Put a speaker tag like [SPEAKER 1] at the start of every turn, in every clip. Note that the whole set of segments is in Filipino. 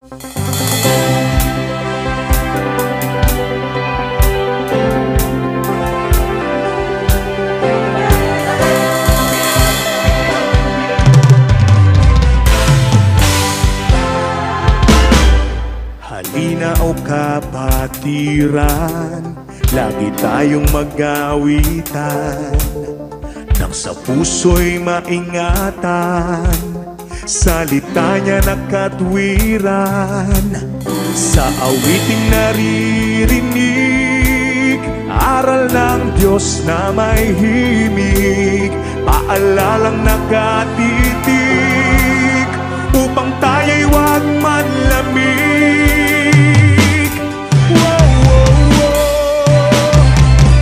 [SPEAKER 1] Halina o kapatiran, lagi tayong mag-awitan, nang sa puso'y maingatan, salita niya na katwiran. Sa awiting naririnig, aral ng Diyos na may himig, paalalang nakatitig, upang tayo'y huwag manlamig.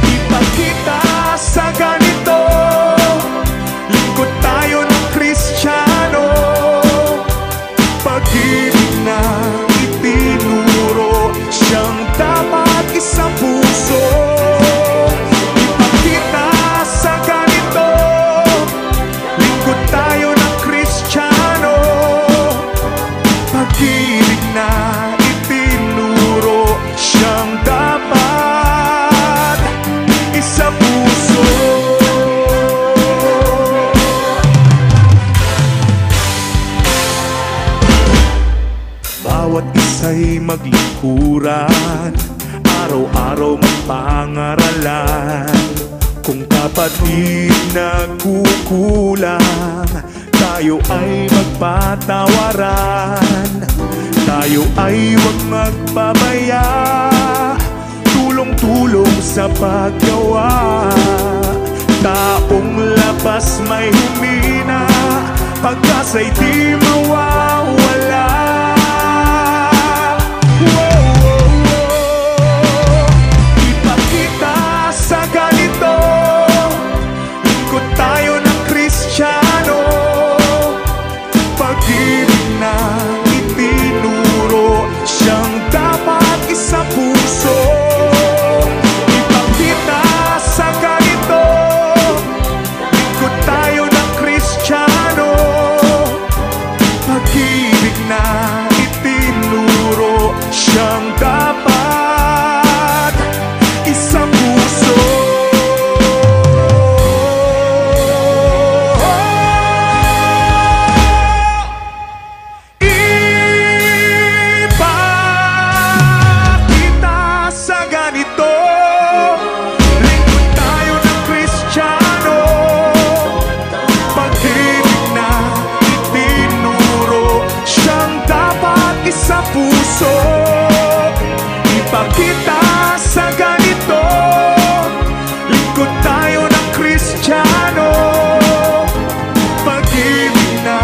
[SPEAKER 1] Ipakita sa ganito, lingkod tayo ng Kristiyano, pag-ibig na itinuro, siyang dapat isang puso. Ipakita sa ganito, lingkod tayo ng Kristiyano, pag-ibig na itinuro, siyang dapat isang puso. Bawat isa'y maglingkuran, araw-araw magpangaralan. Kung kapatid nagkukulang, tayo ay magpatawaran. Tayo ay huwag magpabaya, tulong-tulong sa paggawa. Taong labas may humina, pag-asa'y di mawawala. Ipakita sa ganito, lingkod tayo ng Kristiyano, pag-ibig na itinuro, siyang dapat isang puso. Ipakita sa ganito, lingkod tayo ng Kristiyano, pag-ibig na itinuro, siyang dapat isang puso. Ipakita sa ganito, lingkod tayo ng Kristiyano, pag-ibig na itinuro, siyang dapat isang puso. Ipakita sa ganito, lingkod tayo ng Kristiyano, pag-ibig na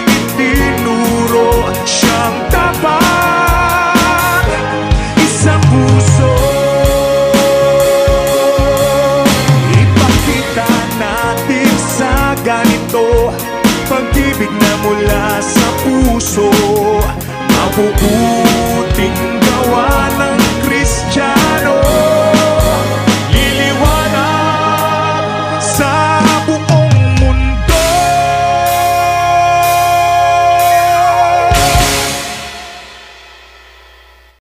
[SPEAKER 1] itinuro, siyang dapat isang puso. Ipakita natin sa ganito, pag-ibig na mula sa puso, mabubuhay